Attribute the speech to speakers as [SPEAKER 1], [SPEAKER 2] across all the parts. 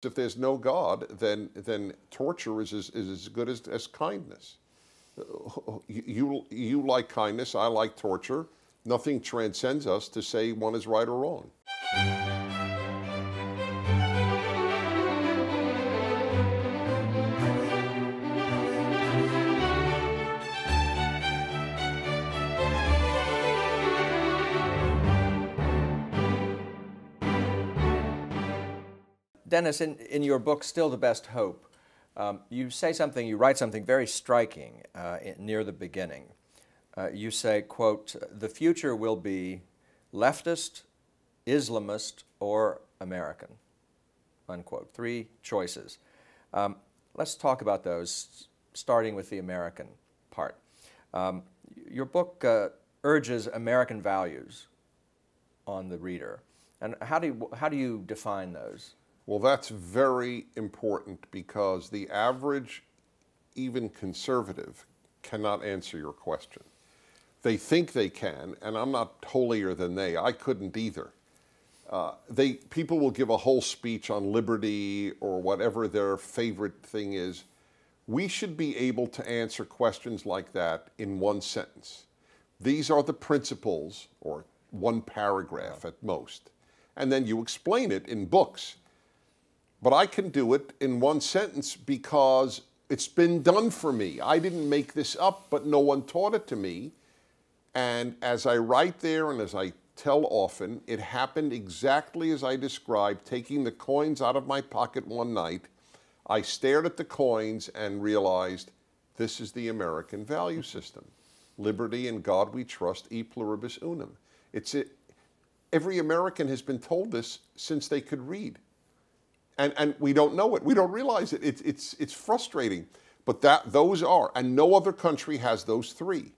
[SPEAKER 1] If there's no God, then torture is as good as kindness. You like kindness, I like torture. Nothing transcends us to say one is right or wrong.
[SPEAKER 2] Dennis, in your book, Still the Best Hope, you write something very striking near the beginning. You say, quote, "The future will be leftist, Islamist, or American," unquote. Three choices. Let's talk about those, starting with the American part. Your book urges American values on the reader. And how do you define those?
[SPEAKER 1] Well, that's very important because the average, even conservative, cannot answer your question. They think they can, and I'm not holier than they. I couldn't either. People will give a whole speech on liberty or whatever their favorite thing is. We should be able to answer questions like that in one sentence. These are the principles, or one paragraph at most. And then you explain it in books. But I can do it in one sentence because it's been done for me. I didn't make this up, but no one taught it to me. And as I write there and as I tell often, it happened exactly as I described, taking the coins out of my pocket one night. I stared at the coins and realized this is the American value system. Liberty, in God we trust, e pluribus unum. Every American has been told this since they could read. And we don't know it. We don't realize it. It's frustrating. But those are, and no other country has those three.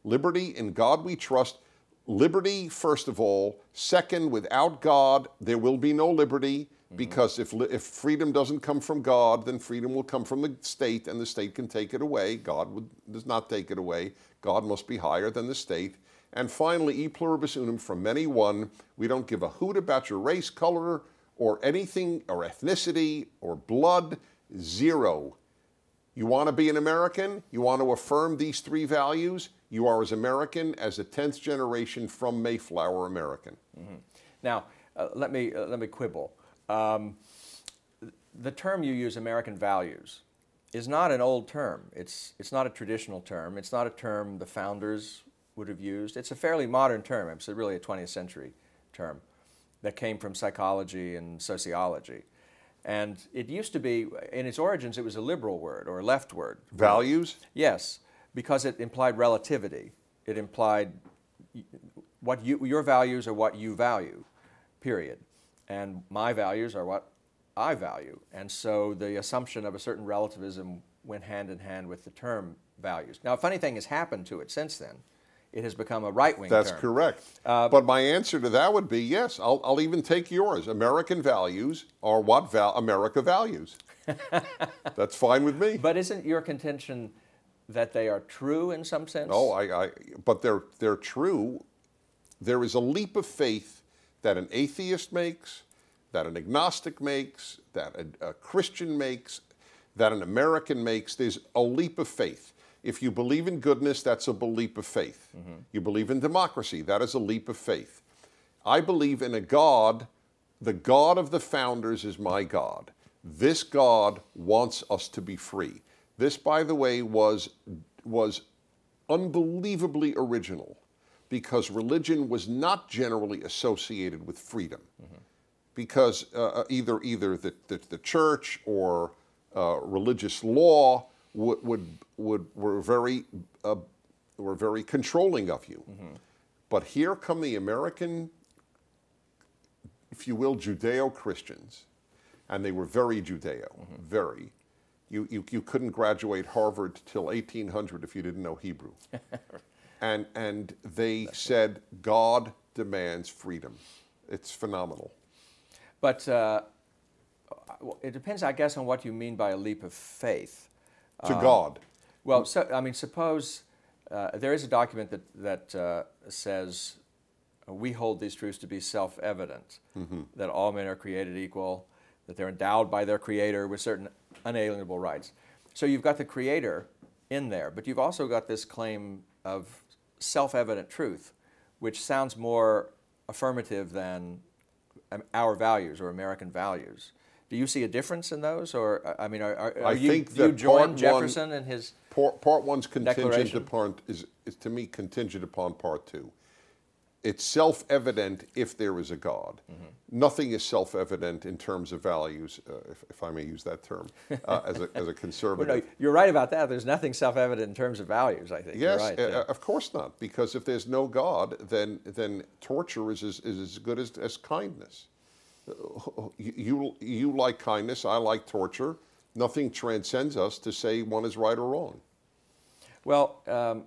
[SPEAKER 1] Liberty, in God we trust. Liberty, first of all. Second, without God, there will be no liberty, because if freedom doesn't come from God, then freedom will come from the state, and the state can take it away. God does not take it away. God must be higher than the state. And finally, e pluribus unum, from many one. We don't give a hoot about your race, color, or anything, or ethnicity, or blood. Zero. You want to be an American? You want to affirm these three values? You are as American as a 10th generation from Mayflower American.
[SPEAKER 2] Mm-hmm. Now, let me quibble. The term you use, American values, is not an old term. It's not a traditional term. It's not a term the founders would have used. It's a fairly modern term. It's really a 20th century term that came from psychology and sociology. And it used to be, in its origins, it was a liberal word or a left word.
[SPEAKER 1] Values?
[SPEAKER 2] Yes, because it implied relativity. It implied your values are what you value, period. And my values are what I value. And so the assumption of a certain relativism went hand in hand with the term values. Now, a funny thing has happened to it since then. It has become a right-wing term.
[SPEAKER 1] That's correct. But my answer to that would be yes. I'll even take yours. American values are what America values. That's fine with me.
[SPEAKER 2] But isn't your contention that they are true in some sense?
[SPEAKER 1] Oh, but they're true. There is a leap of faith that an atheist makes, that an agnostic makes, that a Christian makes, that an American makes. There's a leap of faith. If you believe in goodness, that's a leap of faith. Mm-hmm. You believe in democracy, that is a leap of faith. I believe in a God. The God of the founders is my God. This God wants us to be free. This, by the way, was unbelievably original, because religion was not generally associated with freedom. Mm-hmm. Because either the church or religious law were very controlling of you. Mm-hmm. But here come the American, if you will, Judeo-Christians, and they were very Judeo, mm-hmm. very. You couldn't graduate Harvard till 1800 if you didn't know Hebrew. and they said God demands freedom. It's phenomenal.
[SPEAKER 2] But it depends, I guess, on what you mean by a leap of faith.
[SPEAKER 1] To God.
[SPEAKER 2] Well, I mean, suppose there is a document that says we hold these truths to be self-evident, mm-hmm. that all men are created equal, that they're endowed by their Creator with certain unalienable rights. So you've got the Creator in there, but you've also got this claim of self-evident truth, which sounds more affirmative than our values or American values. Do you see a difference in those, or I mean, do you join Jefferson in his
[SPEAKER 1] part one's contingent
[SPEAKER 2] declaration?
[SPEAKER 1] upon is to me contingent upon part two. It's self-evident if there is a God. Nothing is self-evident in terms of values, if I may use that term, as a conservative.
[SPEAKER 2] Well, no, you're right about that. There's nothing self-evident in terms of values, I think.
[SPEAKER 1] Yes,
[SPEAKER 2] you're right, yeah.
[SPEAKER 1] Of course not. Because if there's no God, then torture is as good as kindness. You like kindness, I like torture. Nothing transcends us to say one is right or wrong.
[SPEAKER 2] Well,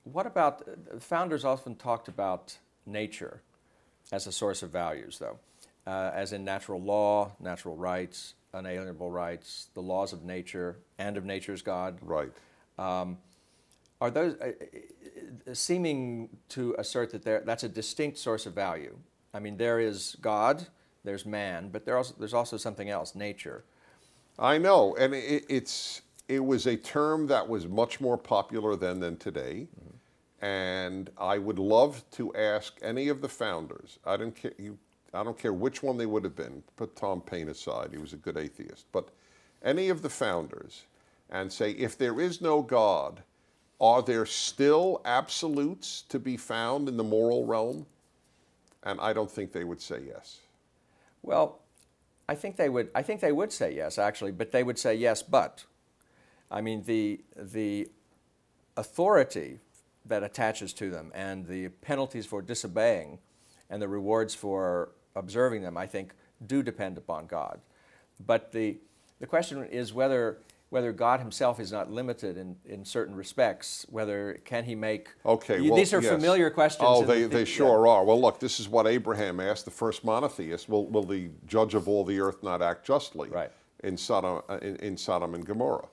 [SPEAKER 2] what about, founders often talked about nature as a source of values, though, as in natural law, natural rights, unalienable rights, the laws of nature, and of nature's God.
[SPEAKER 1] Right.
[SPEAKER 2] Are those seeming to assert that that's a distinct source of value? I mean, there is God, there's man, but there's also something else, nature.
[SPEAKER 1] I know, and it was a term that was much more popular then than today. And I would love to ask any of the founders. I don't care which one they would have been. Put Tom Paine aside; he was a good atheist. But any of the founders, and say, if there is no God, are there still absolutes to be found in the moral realm? And I don't think they would say yes.
[SPEAKER 2] Well, I think they would. I think they would say yes, actually, but they would say yes, but. I mean, the authority that attaches to them and the penalties for disobeying and the rewards for observing them, I think, do depend upon God. But the question is whether God himself is not limited in certain respects, whether can he make...
[SPEAKER 1] Okay,
[SPEAKER 2] well, these are
[SPEAKER 1] yes.
[SPEAKER 2] familiar questions.
[SPEAKER 1] Oh, they sure are. Well, look, this is what Abraham asked, the first monotheist. Will the judge of all the earth not act justly?
[SPEAKER 2] Right.
[SPEAKER 1] In Sodom and Gomorrah.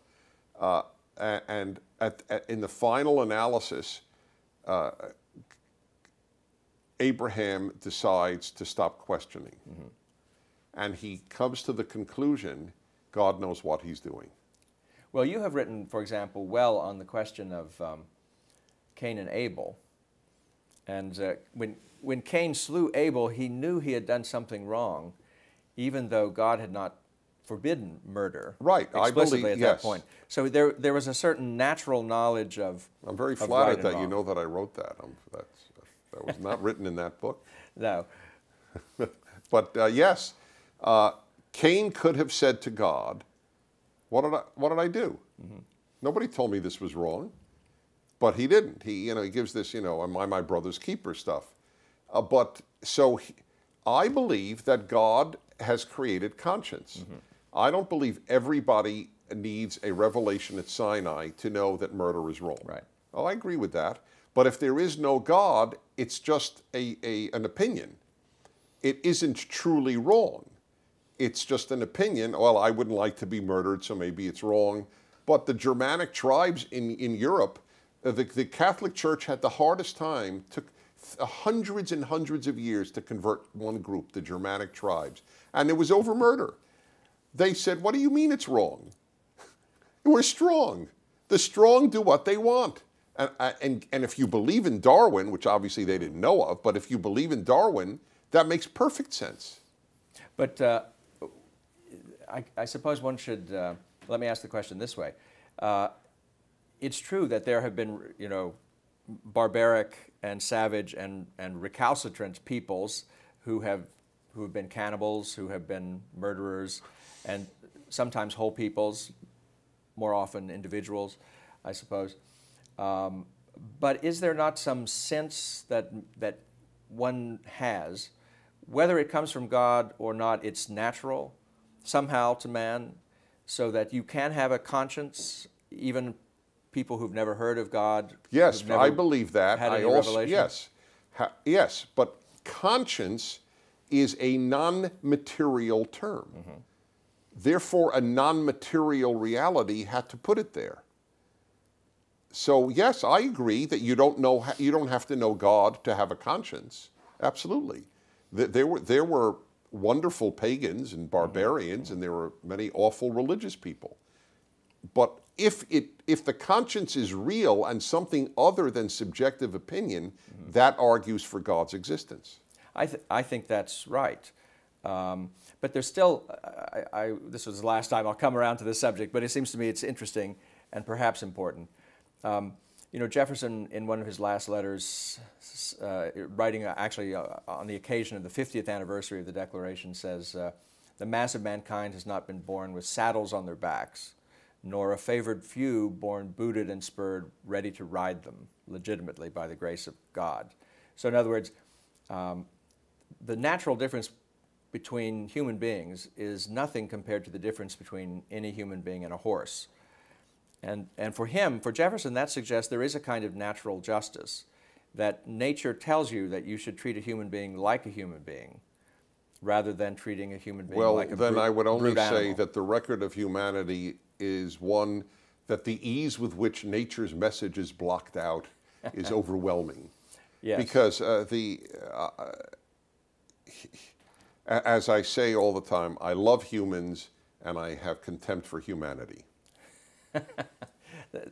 [SPEAKER 1] And in the final analysis, Abraham decides to stop questioning. And he comes to the conclusion, God knows what he's doing.
[SPEAKER 2] Well, you have written, for example, well on the question of Cain and Abel. And when Cain slew Abel, he knew he had done something wrong, even though God had not forbidden murder.
[SPEAKER 1] Right,
[SPEAKER 2] explicitly
[SPEAKER 1] I believe,
[SPEAKER 2] at
[SPEAKER 1] yes.
[SPEAKER 2] that point. So there was a certain natural knowledge of...
[SPEAKER 1] I'm very
[SPEAKER 2] of
[SPEAKER 1] flattered
[SPEAKER 2] right
[SPEAKER 1] that
[SPEAKER 2] and
[SPEAKER 1] you
[SPEAKER 2] wrong.
[SPEAKER 1] know that I wrote that. That was not written in that book.
[SPEAKER 2] No.
[SPEAKER 1] But yes, Cain could have said to God, what did I do? Nobody told me this was wrong. But he didn't. He gives this, am I my brother's keeper stuff. I believe that God has created conscience. I don't believe everybody needs a revelation at Sinai to know that murder is wrong.
[SPEAKER 2] Right.
[SPEAKER 1] Oh, I agree with that. But if there is no God, it's just an opinion. It isn't truly wrong. It's just an opinion. Well, I wouldn't like to be murdered, so maybe it's wrong. But the Germanic tribes in Europe, the Catholic Church had the hardest time, took hundreds and hundreds of years to convert one group, the Germanic tribes. And it was over murder. They said, what do you mean it's wrong? We're strong. The strong do what they want. And if you believe in Darwin, which obviously they didn't know of, but if you believe in Darwin, that makes perfect sense.
[SPEAKER 2] But I suppose one should, let me ask the question this way. It's true that there have been, barbaric and savage and recalcitrant peoples who have been cannibals, who have been murderers, and sometimes whole peoples, more often individuals, I suppose. But is there not some sense that one has, whether it comes from God or not, it's natural somehow to man, so that you can have a conscience, even people who've never heard of God?
[SPEAKER 1] Yes, I believe that.
[SPEAKER 2] Had any revelation?
[SPEAKER 1] Yes, yes, but conscience is a non-material term. Therefore, a non-material reality had to put it there. So yes, I agree that you don't have to know God to have a conscience. Absolutely, there were wonderful pagans and barbarians, and there were many awful religious people. But if the conscience is real and something other than subjective opinion, that argues for God's existence.
[SPEAKER 2] I think that's right. But there's still, this was the last time I'll come around to this subject, but it seems to me it's interesting and perhaps important. You know, Jefferson, in one of his last letters, writing actually on the occasion of the 50th anniversary of the Declaration, says, "The mass of mankind has not been born with saddles on their backs, nor a favored few born booted and spurred, ready to ride them legitimately by the grace of God." So in other words, the natural difference between human beings is nothing compared to the difference between any human being and a horse. And for him, for Jefferson, that suggests there is a kind of natural justice, that nature tells you that you should treat a human being like a human being, rather than treating a human being like a brute animal.
[SPEAKER 1] Well, then I would only say that the record of humanity is one that the ease with which nature's message is blocked out is overwhelming.
[SPEAKER 2] Yes.
[SPEAKER 1] Because as I say all the time, I love humans and I have contempt for humanity.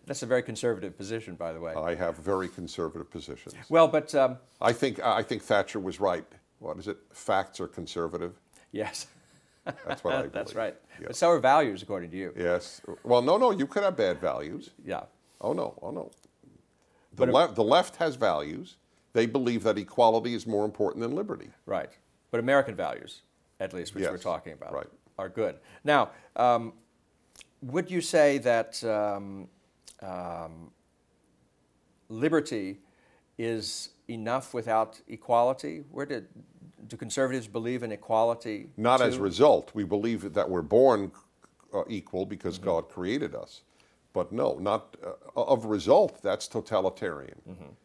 [SPEAKER 2] That's a very conservative position, by the way.
[SPEAKER 1] I have very conservative positions.
[SPEAKER 2] Well, but
[SPEAKER 1] I think Thatcher was right. What is it? Facts are conservative.
[SPEAKER 2] yes,
[SPEAKER 1] That's what I believe.
[SPEAKER 2] that's right.
[SPEAKER 1] Yeah.
[SPEAKER 2] But so are values, according to you.
[SPEAKER 1] Yes. Well, no. You could have bad values.
[SPEAKER 2] Yeah.
[SPEAKER 1] Oh no.
[SPEAKER 2] But
[SPEAKER 1] The left has values. They believe that equality is more important than liberty.
[SPEAKER 2] Right. But American values, at least, which
[SPEAKER 1] Yes,
[SPEAKER 2] we're talking about,
[SPEAKER 1] right.
[SPEAKER 2] are good. Now, would you say that liberty is enough without equality? Do conservatives believe in equality?
[SPEAKER 1] Not
[SPEAKER 2] too?
[SPEAKER 1] as a result. We believe that we're born equal because God created us. But no, not of result, that's totalitarian.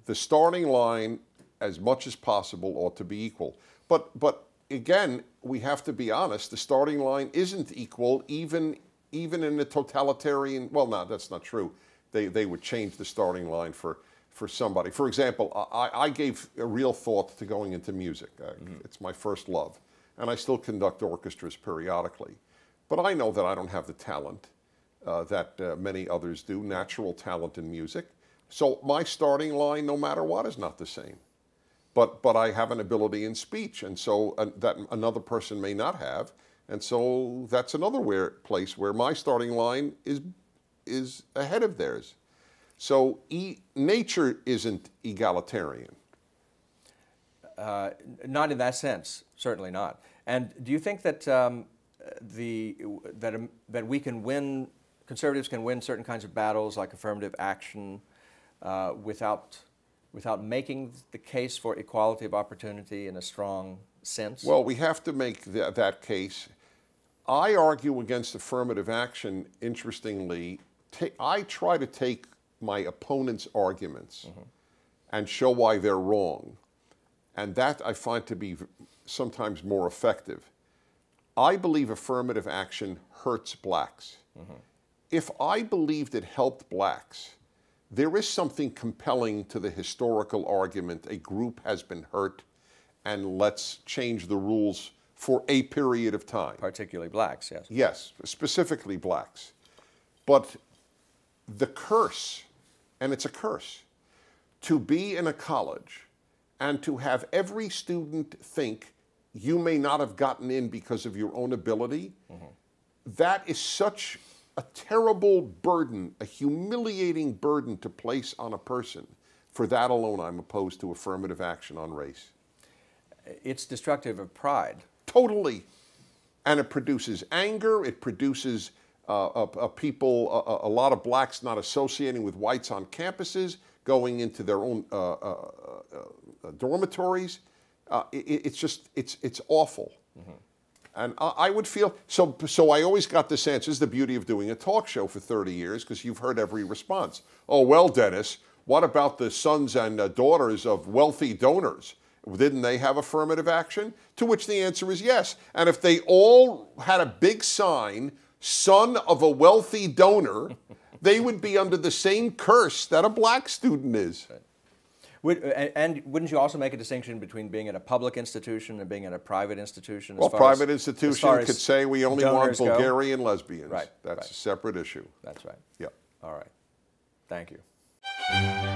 [SPEAKER 1] The starting line, as much as possible, ought to be equal. But again, we have to be honest, the starting line isn't equal even in the totalitarian, well, no, that's not true. They would change the starting line for somebody. For example, I gave a real thought to going into music. It's my first love. And I still conduct orchestras periodically. But I know that I don't have the talent that many others do, natural talent in music. So my starting line, no matter what, is not the same. But I have an ability in speech, and so that another person may not have. And so that's another place where my starting line is ahead of theirs. So nature isn't egalitarian.
[SPEAKER 2] Not in that sense, certainly not. And do you think that that we can win, conservatives can win certain kinds of battles like affirmative action without making the case for equality of opportunity in a strong sense?
[SPEAKER 1] Well, we have to make that case. I argue against affirmative action, interestingly. I try to take my opponent's arguments and show why they're wrong. And that I find to be sometimes more effective. I believe affirmative action hurts blacks. If I believed it helped blacks, there is something compelling to the historical argument a group has been hurt and let's change the rules for a period of time.
[SPEAKER 2] Particularly blacks, yes.
[SPEAKER 1] Yes, specifically blacks. But the curse, and it's a curse, to be in a college and to have every student think you may not have gotten in because of your own ability, that is such a terrible burden, a humiliating burden to place on a person. For that alone, I'm opposed to affirmative action on race.
[SPEAKER 2] It's destructive of pride.
[SPEAKER 1] Totally. And it produces anger, it produces people, a lot of blacks not associating with whites on campuses, going into their own dormitories. It's awful. And I would feel, so I always got this answer. This is the beauty of doing a talk show for 30 years, because you've heard every response. Oh, well, Dennis, what about the sons and daughters of wealthy donors? Didn't they have affirmative action? To which the answer is yes. And if they all had a big sign, son of a wealthy donor, they would be under the same curse that a black student is.
[SPEAKER 2] And wouldn't you also make a distinction between being at a public institution and being at a private institution?
[SPEAKER 1] Well, private institution could say we only want Bulgarian lesbians.
[SPEAKER 2] Right.
[SPEAKER 1] That's a separate issue.
[SPEAKER 2] That's right.
[SPEAKER 1] Yep.
[SPEAKER 2] All right. Thank you.